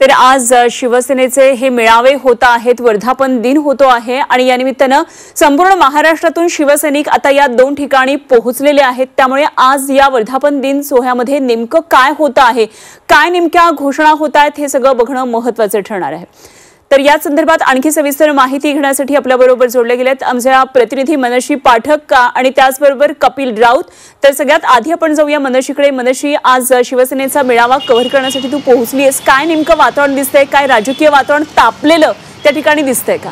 तर आज शिवसेनेचे हे मेळावे होत आहेत, वर्धापन दिन होतो आहे आणि या निमित्ताने संपूर्ण महाराष्ट्रातून शिवसैनिक आता या दोन ठिकाणी पोहोचलेले आहेत। त्यामुळे आज या वर्धापन दिन सोहळ्यामध्ये नेमकं काय होतं आहे, काय नेमक्या घोषणा होत आहेत हे सगळं बघणं महत्त्वाचं ठरणार आहे। तर या संदर्भात आणखी सविस्तर माहिती घेण्यासाठी आपल्याबरोबर जोडले गेलेत आमचे प्रतिनिधी मनशी पाठक आणि त्याचबरोबर कपिल राऊत। तर सगळ्यात आधी आपण जाऊया मनशीकडे। मनशी, आज शिवसेनेचा मेळावा कव्हर करण्यासाठी तू पोहोचली आहेस, काय नेमकं वातावरण दिसतंय, काय राजकीय वातावरण तापलेलं त्या ठिकाणी दिसतंय का?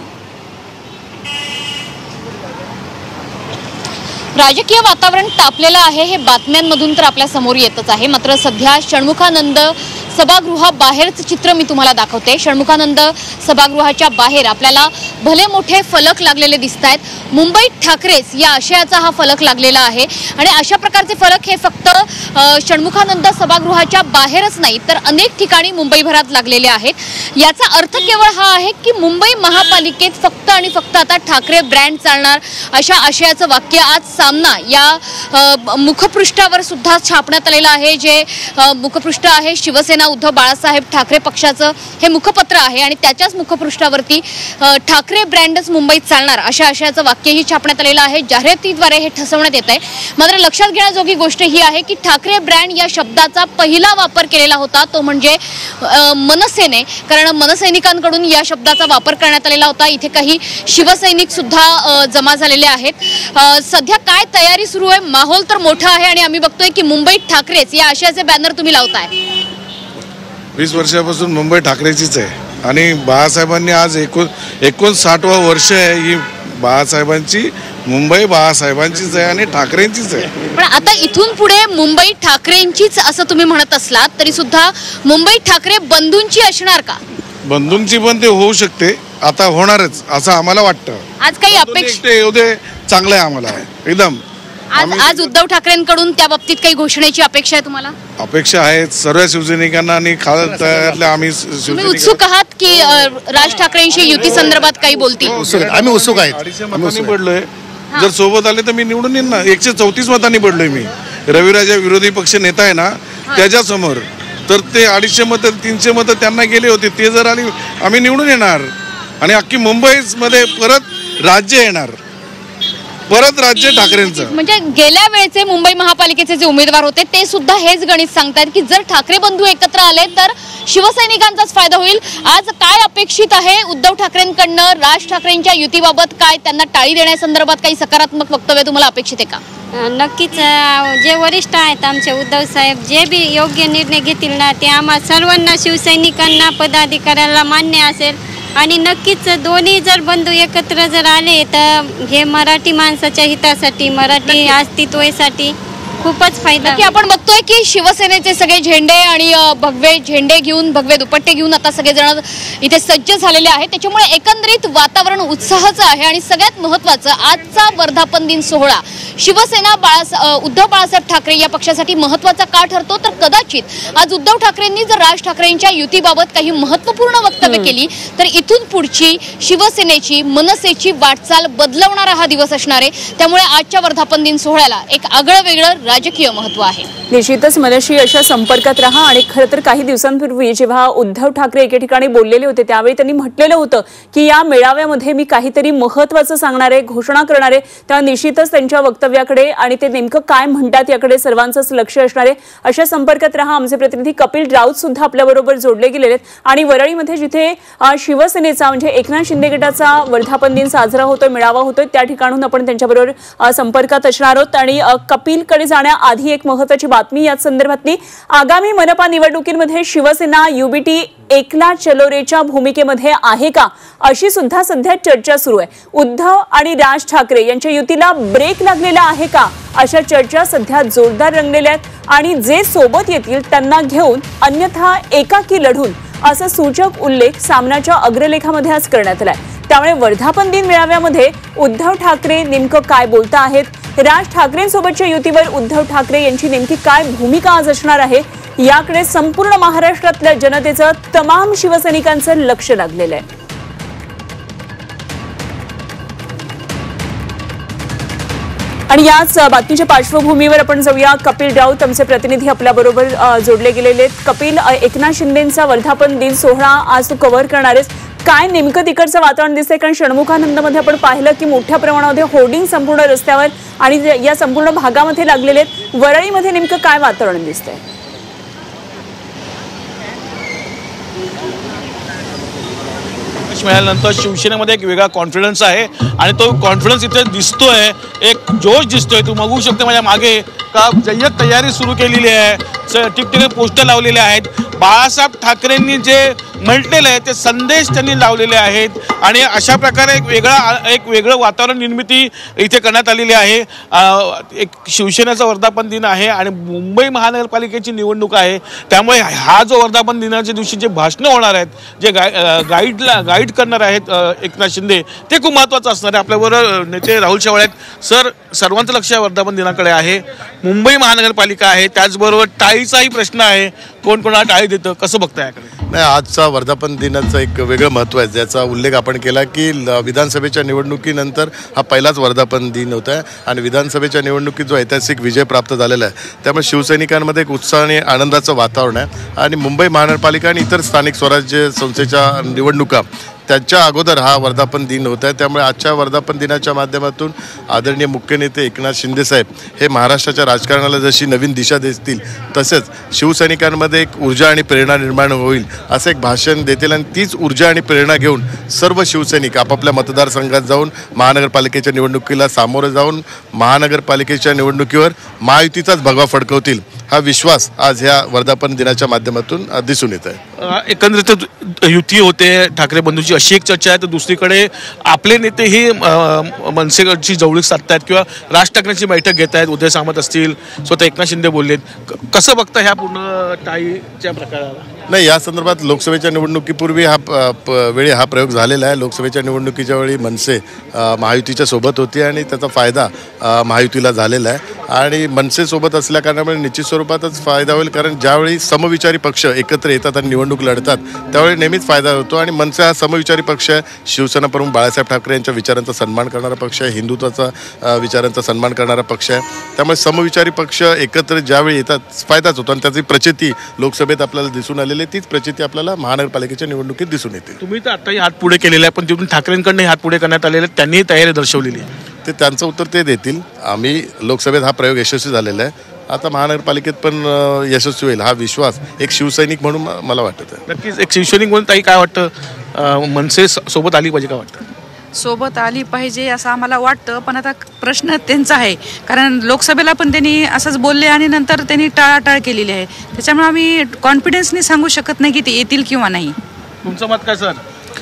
राजकीय वातावरण तापलेलं आहे हे बातम्यांमधून तर आपल्या समोर येतच आहे। मात्र सध्या षण्मुखानंद सभागृहाबाहेरचं चित्र मी तुम्हाला दाखवते। षण्मुखानंद सभागृहाच्या बाहेर आपल्याला भले मोठे फलक लागलेले दिसतायत। मुंबईत ठाकरेच या आशयाचा हा फलक लागलेला आहे आणि अशा प्रकारचे फलक हे फक्त षण्मुखानंद सभागृहाच्या बाहेरच नाही तर अनेक ठिकाणी मुंबईभरात लागलेले आहेत। याचा अर्थ केवळ हा आहे की मुंबई महापालिकेत फक्त आणि फक्त आता ठाकरे ब्रँड चालणार अशा आशयाचं वाक्य आज सामना या मुखपृष्ठावर सुद्धा छापण्यात आलेलं आहे। जे मुखपृष्ठ आहे शिवसेना उद्धव बाळासाहेब ठाकरे पक्षाचं हे मुखपत्र आहे आणि त्याच्याच मुखपृष्ठावरती ठाकरे ब्रँडच मुंबईत चालणार अशा आशयाचं वाक्यही छापण्यात आलेलं आहे। जाहिरातीद्वारे हे ठसवण्यात येत आहे। मात्र लक्षात घेण्याजोगी गोष्ट ही आहे की ठाकरे ब्रँड या शब्दाचा पहिला वापर केलेला होता तो म्हणजे मनसेने, कारण मनसैनिकांकडून या शब्दाचा वापर करण्यात आलेला होता। इथे काही शिवसैनिक सुद्धा जमा झालेले आहेत। सध्या काय तयारी सुरू आहे, माहोल तर मोठा आहे आणि आम्ही बघतोय की मुंबईत ठाकरेच या आशयाचे बॅनर तुम्ही लावताय। 20 वर्षापासून मुंबई ठाकरेचीच आहे आणि बाळासाहेबांनी आज 59वा वर्ष आहे ही बाळासाहेबांची मुंबई बाळासाहेबांचीच आहे आणि ठाकरेंचीच आहे। पण आता इथून पुढे मुंबई ठाकरेंचीच असं तुम्ही म्हणत असलात तरी सुद्धा मुंबई ठाकरे बंधूंची असणार का? बंधूंची पण ते होऊ शकते, आता होणारच असं आम्हाला वाटतं। आज काही अपेक्षा येऊ दे, चांगलं आहे आम्हाला एकदम। आज उद्धव ठाकरेंकडून त्या बाबतीत काही घोषणेची अपेक्षा आहे तुम्हाला? अपेक्षा आहेत सर्व शिवसैनिकांना आणि खासदारातल्या आम्ही उत्सुक आहात की राज ठाकरेंशी युती संदर्भात काही बोलतील? आम्ही उत्सुक आहेत। 250 मतांनी पडलोय, जर सोबत आले तर मी निवडून येईन ना। 134 मतांनी पडलोय मी, रविराजा विरोधी पक्ष नेता आहे ना त्याच्या समोर। तर ते 250 मत 300 मत त्यांना गेले होते, ते जर आली आम्ही निवडून येणार आणि अख्खी मुंबईमध्ये परत राज्य येणार, परत राज्य ठाकरेंचं। म्हणजे गेल्या वेळेचे मुंबई महापालिकेचे जे उमेदवार होते ते सुद्धा हेच गणित सांगतात की जर ठाकरे बंधू एकत्र आले तर शिवसैनिकांचाच फायदा होईल। आज काय अपेक्षित आहे उद्धव ठाकरेंकडनं राज ठाकरेंच्या युतीबाबत? काय त्यांना टाळी देण्यासंदर्भात काही सकारात्मक वक्तव्य तुम्हाला अपेक्षित आहे का? नक्कीच जे वरिष्ठ आहेत आमचे उद्धव साहेब जे बी योग्य निर्णय घेतील ना ते आम्हा सर्वांना शिवसैनिकांना पदाधिकाऱ्यांना मान्य असेल आणि नक्कीच दोन्ही जर बंधू एकत्र जर आले तर हे मराठी माणसाच्या हितासाठी, मराठी अस्तित्वासाठी खूपच फायदा। की आपण बघतोय की शिवसेनेचे सगळे झेंडे आणि भगवे झेंडे घेऊन, भगवे दुपट्टे घेऊन आता सगळेजण इथे सज्ज झालेले आहेत। त्याच्यामुळे एकंदरीत वातावरण उत्साहाचं आहे आणि सगळ्यात महत्त्वाचं आजचा वर्धापन दिन सोहळा शिवसेना उद्धव बाळासाहेब ठाकरे या पक्षासाठी महत्त्वाचा का ठरतो तर कदाचित आज उद्धव ठाकरेंनी जर राज ठाकरेंच्या युतीबाबत काही महत्त्वपूर्ण वक्तव्य केली तर इथून पुढची शिवसेनेची, मनसेची वाटचाल बदलवणारा हा दिवस असणार आहे। त्यामुळे आजच्या वर्धापन दिन सोहळ्याला एक आगळं वेगळं राजकीय महत्त्व आहे। निश्चितच मनशी अशा संपर्कात राहा। आणि खरं तर काही दिवसांपूर्वी जेव्हा उद्धव ठाकरे एके ठिकाणी बोललेले होते त्यावेळी त्यांनी म्हटलेलं होतं की या मेळाव्यामध्ये मी काहीतरी महत्त्वाचं सांगणार आहे, घोषणा करणार आहे। तेव्हा निश्चितच त्यांच्या वक्तव्याकडे आणि ते नेमकं काय म्हणतात याकडे सर्वांचंच लक्ष असणार आहे। अशा संपर्कात राहा। आमचे प्रतिनिधी कपिल राऊत सुद्धा आपल्याबरोबर जोडले गेलेले आहेत आणि वरळीमध्ये जिथे शिवसेनेचा म्हणजे एकनाथ शिंदे गटाचा वर्धापन दिन साजरा होतोय, मेळावा होतोय, त्या ठिकाणून आपण त्यांच्याबरोबर संपर्कात असणार आहोत। आणि कपिलकडे जाण्याआधी एक महत्त्वाची बातमी याच संदर्भातली, आगामी मनपा निवडणुकीमध्ये शिवसेना युबीटी एकला चलोरेच्या भूमिकेमध्ये आहे का अशी सुद्धा सध्या चर्चा सुरू आहे। उद्धव आणि राज ठाकरे यांच्या युतीला ब्रेक लागलेला आहे का अशा चर्चा सध्या जोरदार रंगलेल्या आहेत आणि जे सोबत येतील त्यांना घेऊन अन्यथा एकाकी लढून असा सूचक उल्लेख सामनाच्या अग्रलेखामध्ये आज करण्यात आलाय। त्यामुळे वर्धापन दिन मेळाव्यामध्ये उद्धव ठाकरे नेमकं काय बोलता आहेत, राज ठाकरेंसोबतच्या युतीवर उद्धव ठाकरे यांची नेमकी काय भूमिका आज असणार आहे याकडे संपूर्ण महाराष्ट्रातल्या जनतेचं, तमाम शिवसैनिकांचं लक्ष लागलेलं आहे। आणि याच बातमीच्या पार्श्वभूमीवर आपण जाऊया. कपिल राऊत आमचे प्रतिनिधी आपल्याबरोबर जोडले गेलेले आहेत. कपिल, एकनाथ शिंदेंचा वर्धापन दिन सोहळा आज तू कव्हर करणार आहेस. काय नेमकं तिकडचं वातावरण दिसतंय? कारण षण्मुखानंदमध्ये आपण पाहिलं की मोठ्या प्रमाणामध्ये होर्डिंग संपूर्ण रस्त्यावर आणि या संपूर्ण भागामध्ये लागलेले आहेत. वरळीमध्ये नेमकं काय वातावरण दिसतंय? मिळाल्यानंतर शिवसेनेमध्ये एक वेगळा कॉन्फिडन्स आहे आणि तो कॉन्फिडन्स इथे दिसतोय, एक जोश दिसतोय. तू बघू शकते माझ्या मागे का जय्यत तयारी सुरू केलेली आहे, ठिकठिकाणी पोस्टर लावलेले आहेत. बाळासाहेब ठाकरेंनी जे म्हटलेलं आहे ते संदेश त्यांनी लावलेले आहेत आणि अशा प्रकारे एक वेगळं वातावरण निर्मिती इथे करण्यात आलेली आहे. एक शिवसेनेचा वर्धापन दिन आहे आणि मुंबई महानगरपालिकेची निवडणूक आहे, त्यामुळे हा जो वर्धापन दिनाच्या दिवशी जे भाषणं होणार आहेत, जे गाईड करणार आहेत एकनाथ शिंदे, ते खूप महत्त्वाचं असणार आहे. आपल्याबरोबर नेते राहुल शेवाळे आहेत. सर, सर्वांचं लक्ष वर्धापन दिनाकडे आहे. मुंबई महानगरपालिका आहे, त्याचबरोबर टाळीचाही प्रश्न आहे. कोण कोणाला टाळी देतं, कसं बघताय याकडे? नाही, आजचा वर्धापन दिनाचं एक वेगळं महत्त्व आहे, ज्याचा उल्लेख आपण केला की विधानसभेच्या निवडणुकीनंतर हा पहिलाच वर्धापन दिन होता आहे आणि विधानसभेच्या निवडणुकीत जो ऐतिहासिक विजय प्राप्त झालेला आहे, त्यामुळे शिवसैनिकांमध्ये एक उत्साह आणि आनंदाचं वातावरण आहे. आणि मुंबई महानगरपालिका आणि इतर स्थानिक स्वराज्य संस्थेच्या निवडणुका त्याच्या अगोदर हा वर्धापन दिन होत आहे. त्यामुळे आजच्या वर्धापन दिनाच्या माध्यमातून आदरणीय मुख्य नेते एकनाथ शिंदेसाहेब हे महाराष्ट्राच्या राजकारणाला जशी नवीन दिशा देतील, तसेच शिवसैनिकांमध्ये एक ऊर्जा आणि प्रेरणा निर्माण होईल असं एक भाषण देतील. आणि तीच ऊर्जा आणि प्रेरणा घेऊन सर्व शिवसैनिक आपापल्या मतदारसंघात जाऊन महानगरपालिकेच्या निवडणुकीला सामोरे जाऊन महानगरपालिकेच्या निवडणुकीवर महायुतीचाच भगवा फडकवतील, हा विश्वास आज ह्या वर्धापन दिनाच्या माध्यमातून दिसून येत आहे. एकंदरीत युती होते ठाकरे बंधूची अशी एक चर्चा आहे, तर दुसरीकडे आपले नेतेही मनसेची जवळीक साधतायत किंवा राज ठाकरेंची बैठक घेत आहेत. उदय सामंत असतील, स्वतः एकनाथ शिंदे बोललेत. कसं बघता ह्या पूर्ण टाळीच्या प्रकाराला? नाही, या संदर्भात लोकसभेच्या निवडणुकीपूर्वी वेळी हा प्रयोग झालेला आहे. लोकसभेच्या निवडणुकीच्या वेळी मनसे महायुतीच्या सोबत होती आणि त्याचा फायदा महायुतीला झालेला आहे. आणि मनसेसोबत असल्या कारणामुळे निश्चित स्वरूपातच फायदा होईल, कारण ज्यावेळी समविचारी पक्ष एकत्र येतात आणि निवडणूक लढतात त्यावेळी नेहमीच फायदा होतो. आणि मनसे हा समविचारी पक्ष आहे, शिवसेना प्रमुख बाळासाहेब ठाकरे यांच्या विचारांचा सन्मान करणारा पक्ष आहे, हिंदुत्वाचा विचारांचा सन्मान करणारा पक्ष आहे. त्यामुळे समविचारी पक्ष एकत्र ज्यावेळी येतात फायदाच होतो आणि त्याची प्रचिती लोकसभेत आपल्याला दिसून आलेली आहे. तीच प्रचिती आपल्याला महानगरपालिकेच्या निवडणुकीत दिसून येते. तुम्ही तर आताही हात पुढे केलेला आहे, पण तिथून ठाकरेंकडून हात पुढे करण्यात आलेले, त्यांनीही तयारी दर्शवलेली आहे. ते त्यांचं उत्तर ते देतील. आम्ही लोकसभेत हा प्रयोग यशस्वी झालेला आहे, आता महानगरपालिकेत पण यशस्वी होईल हा विश्वास एक शिवसैनिक म्हणून मला वाटत आहे. नक्कीच एक शिवसैनिक म्हणून ताई काय वाटतं, मनसे सोबत आली पाहिजे का वाटतं? सोबत आली पाहिजे असं आम्हाला वाटतं, पण आता प्रश्न त्यांचा आहे, कारण लोकसभेला पण त्यांनी असंच बोलले आणि नंतर त्यांनी टाळाटाळ केलेली आहे. त्याच्यामुळे आम्ही कॉन्फिडन्सनी सांगू शकत नाही की ते येतील किंवा नाही. तुमचं मत काय सर?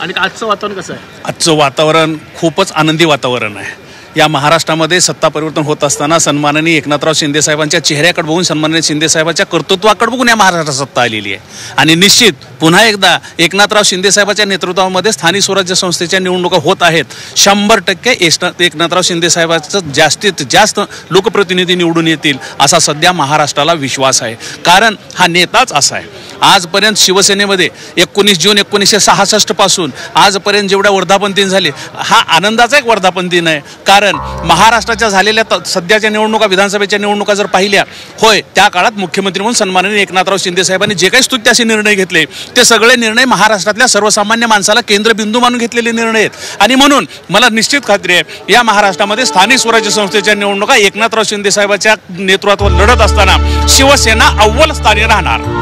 आणि आजचं वातावरण कसं आहे? आजचं वातावरण खूपच आनंदी वातावरण आहे. या महाराष्ट्रामध्ये सत्ता परिवर्तन होत असताना सन्माननीय एकनाथराव शिंदे साहेबांच्या चेहऱ्याकडे बघून, सन्माननीय शिंदे साहेबांच्या कर्तृत्वाकडे बघून या महाराष्ट्रात सत्ता आलेली आहे. आणि निश्चित पुन्हा एकदा एकनाथराव शिंदे साहेबांच्या नेतृत्वामध्ये स्थानिक स्वराज्य संस्थेच्या निवडणुका होत आहेत. 100% एकनाथराव शिंदे साहेबांचं जास्तीत जास्त लोकप्रतिनिधी निवडून येतील असा सध्या महाराष्ट्राला विश्वास आहे. कारण हा नेताच असा आहे. आजपर्यंत शिवसेनेमध्ये 19 जून 1966 पासून आजपर्यंत जेवढ्या वर्धापन दिन झाले, हा आनंदाचा एक वर्धापन दिन आहे. कारण महाराष्ट्राच्या झालेल्या सध्याच्या निवडणुका, विधानसभेच्या निवडणुका जर पाहिल्या, होय त्या काळात मुख्यमंत्री म्हणून सन्माननीय एकनाथराव शिंदे साहेबांनी जे काही स्तुत्याचे निर्णय घेतले, ते सगळे निर्णय महाराष्ट्रातल्या सर्वसामान्य माणसाला केंद्रबिंदू मानून घेतलेले निर्णय आहेत. आणि म्हणून मला निश्चित खात्री आहे, या महाराष्ट्रामध्ये स्थानिक स्वराज्य संस्थेच्या निवडणुका एकनाथराव शिंदे साहेबांच्या नेतृत्वात लढत असताना शिवसेना अव्वल स्थानी राहणार.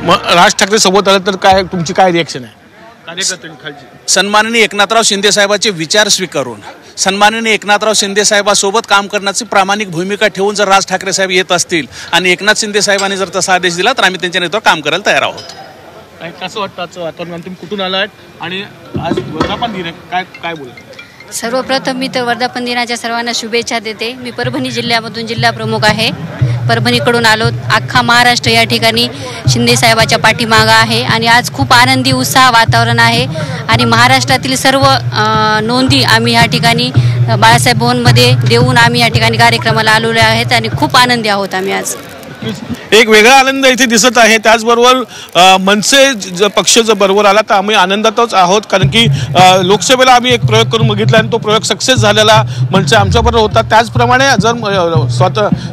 मग राज ठाकरे सोबत आलं तर काय तुमची काय रिएक्शन आहे? सन्माननीय एकनाथराव शिंदे साहेबांचे विचार स्वीकारून, सन्माननीय एकनाथराव शिंदे साहेबांसोबत काम करण्याची प्रामाणिक भूमिका ठेवून जर राज ठाकरे साहेब येत असतील आणि एकनाथ शिंदे साहेबांनी जर तसा आदेश दिला, तर आम्ही त्यांच्या नेतृत्वात काम करायला तयार आहोत. कसं वाटतं आजचं वातावरण? तुम्ही कुठून आलात आणि आज वर्धापन दिन आहे, काय बोलता? सर्वप्रथम मी तर वर्धापन दिनाच्या सर्वांना शुभेच्छा देते. मी परभणी जिल्ह्यामधून जिल्हा प्रमुख आहे. परभणीकडून आलो. अख्खा महाराष्ट्र या ठिकाणी शिंदे साहेबाच्या पाठीमागं आहे आणि आज खूप आनंदी उत्साह वातावरण आहे. आणि महाराष्ट्रातील सर्व नोंदी आम्ही या ठिकाणी बाळासाहेब भवनमध्ये देऊन आम्ही या ठिकाणी कार्यक्रमाला आलेलो आहेत आणि खूप आनंदी आहोत आम्ही आज. नक्कीच एक वेगळा आनंद इथे दिसत आहे. त्याचबरोबर मनसे पक्ष जर बरोबर आला तर आम्ही आनंदातच आहोत, कारण की लोकसभेला आम्ही एक प्रयोग करून बघितला आणि तो प्रयोग सक्सेस झालेला मनसे आमच्याबरोबर होता. त्याचप्रमाणे जर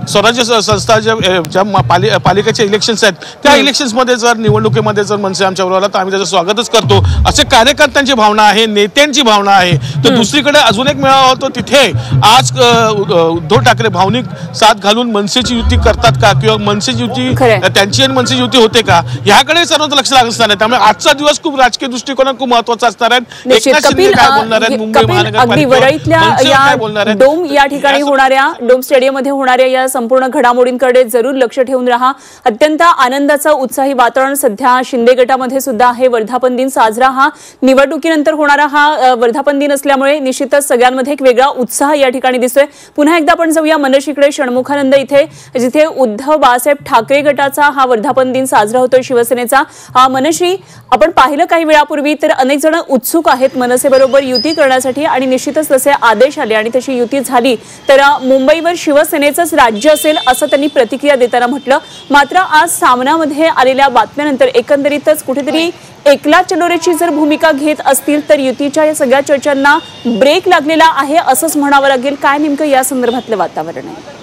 स्वराज्य संस्था ज्या पालिकेचे इलेक्शन्स आहेत त्या इलेक्शन्समध्ये जर निवडणुकीमध्ये जर मनसे आमच्याबरोबर आला तर आम्ही त्याचं स्वागतच करतो. असे कार्यकर्त्यांची भावना आहे, नेत्यांची भावना आहे. तर दुसरीकडे अजून एक मेळावा होतो, तिथे आज उद्धव ठाकरे भावनिक साथ घालून मनसेची युती करतात का किंवा मनसेची युती त्यांची आणि मनसेची युती होते का याकडे सर्वांचं लक्ष लागत असणार आहे. त्यामुळे आजचा दिवस खूप राजकीय दृष्टिकोनात खूप महत्त्वाचा असणार आहे. एकनाथ शिंदे काय बोलणार आहेत, मुंबई महानगरपालिकेवर डोम या ठिकाणी होणाऱ्या डोम स्टेडियम मध्ये होणाऱ्या या संपूर्ण घडामोडींकडे जरूर लक्ष ठेवून राहा. अत्यंत आनंदाचं उत्साही वातावरण सध्या शिंदे गटामध्ये सुद्धा आहे. वर्धापन दिन साजरा हा निवडणुकीनंतर होणारा हा वर्धापन दिन असल्यामुळे निश्चितच सगळ्यांमध्ये एक वेगळा उत्साह या ठिकाणी दिसतोय. पुन्हा एकदा आपण जाऊया मनसेकडे, षण्मुखानंद इथे, जिथे उद्धव बाळासाहेब ठाकरे गटाचा हा वर्धापन दिन साजरा होतोय शिवसेनेचा. मनश्री, आपण पाहिलं काही वेळापूर्वी तर अनेक जण उत्सुक आहेत मनसेबरोबर युती करण्यासाठी आणि निश्चितच तसे आदेश आले आणि तशी युती झाली तर मुंबईवर शिवसेनेचंच राज्य असेल असं त्यांनी प्रतिक्रिया देताना म्हटलं. मात्र आज सामनामध्ये आलेल्या बातम्यानंतर एकंदरीतच कुठेतरी एकला चलोरेची जर भूमिका घेत असतील तर युतीच्या या सगळ्या चर्चांना ब्रेक लागलेला आहे असंच म्हणावं लागेल. काय नेमकं या संदर्भातलं वातावरण आहे?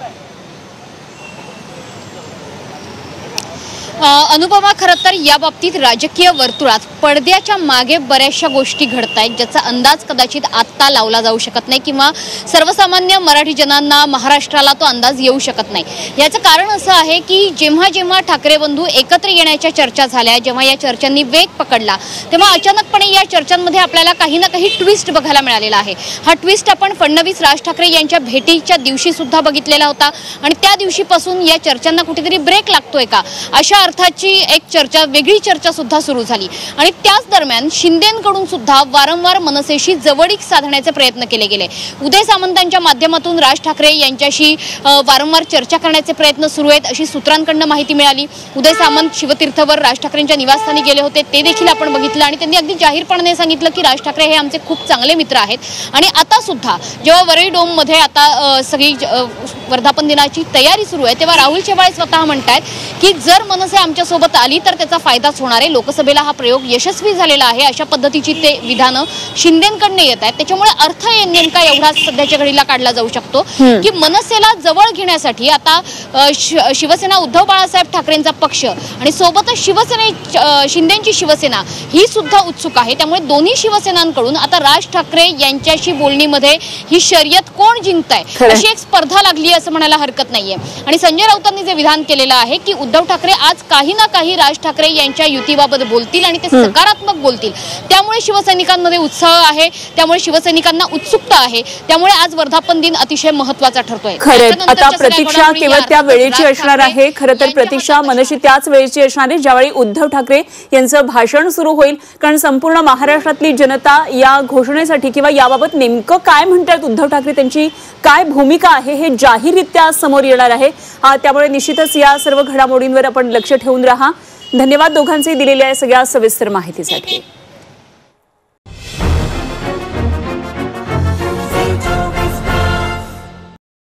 अनुपमा, खरं तर या बाबतीत राजकीय वर्तुळात पडद्याच्या मागे बऱ्याचशा गोष्टी घडत आहेत ज्याचा अंदाज कदाचित आत्ता लावला जाऊ शकत नाही किंवा सर्वसामान्य मराठी जनांना, महाराष्ट्राला तो अंदाज येऊ शकत नाही. याचं कारण असं आहे की जेव्हा जेव्हा ठाकरे बंधू एकत्र येण्याच्या चर्चा झाल्या, जेव्हा या चर्चांनी वेग पकडला, तेव्हा अचानकपणे या चर्चांमध्ये आपल्याला काही ना काही ट्विस्ट बघायला मिळालेला आहे. हा ट्विस्ट आपण फडणवीस राज ठाकरे यांच्या भेटीच्या दिवशी सुद्धा बघितलेला होता आणि त्या दिवशीपासून या चर्चांना कुठेतरी ब्रेक लागतोय का अशा अर्थाची एक चर्चा, वेगळी चर्चा सुद्धा सुरू झाली. आणि त्याच दरम्यान शिंदेंकडून सुद्धा वारंवार मनसेशी जवळीक साधण्याचे प्रयत्न केले गेले. उदय सामंतांच्या माध्यमातून राज ठाकरे यांच्याशी वारंवार चर्चा करण्याचे प्रयत्न सुरू आहेत अशी सूत्रांकडून माहिती मिळाली. उदय सामंत शिवतीर्थवर राज ठाकरेंच्या निवासस्थानी गेले होते, ते देखील आपण बघितलं आणि त्यांनी अगदी जाहीरपणाने सांगितलं की राज ठाकरे हे आमचे खूप चांगले मित्र आहेत. आणि आता सुद्धा जेव्हा वरळी डोम मध्ये आता सगळी वर्धापन दिनाची तयारी सुरू आहे तेव्हा राहुल शेवाळे स्वतः म्हणतात की जर मनसे आमच्या सोबत आली तर त्याचा फायदाच होणार आहे. लोकसभेला हा प्रयोग यशस्वी झालेला आहे अशा पद्धतीची ते विधानं शिंदेंकडून येत आहेत. त्याच्यामुळे अर्थ नेमका एवढा सध्याच्या घडीला काढला जाऊ शकतो की मनसेला जवळ घेण्यासाठी आता शिवसेना, उद्धव बाळासाहेब ठाकरेंचा पक्ष आणि सोबतच शिंदेची शिवसेना ही सुद्धा उत्सुक आहे. त्यामुळे दोन्ही शिवसेनांकडून आता राज ठाकरे यांच्याशी बोलणीमध्ये ही शर्यत कोण जिंकताय अशी एक स्पर्धा लागली असं म्हणायला हरकत नाहीये. आणि संजय राऊतांनी जे विधान केलेलं आहे की उद्धव ठाकरे आज काही ना काही राज ठाकरे यांच्या युतीबाबत बोलतील आणि ते सकारात्मक बोलतील, त्यामुळे शिवसैनिकांमध्ये उत्साह आहे, त्यामुळे शिवसैनिकांना उत्सुकता आहे. त्यामुळे आज वर्धापन दिन अतिशय महत्त्वाचा ठरतोय. आता प्रतीक्षा केवळ त्या वेळेची असणार आहे. खरं तर प्रतीक्षा मनसे त्याच वेळेची असणार आहे ज्यावेळी उद्धव ठाकरे यांचं भाषण सुरू होईल, कारण संपूर्ण महाराष्ट्रातली जनता या घोषणेसाठी किंवा याबाबत नेमकं काय म्हणतात उद्धव ठाकरे, त्यांची काय भूमिका आहे हे जाहीररित्या समोर येणार आहे. त्यामुळे निश्चितच या सर्व घडामोडींवर आपण लक्ष ठेवून राहा. धन्यवाद दोघांचे दिलेल्या सगळ्या सविस्तर माहितीसाठी.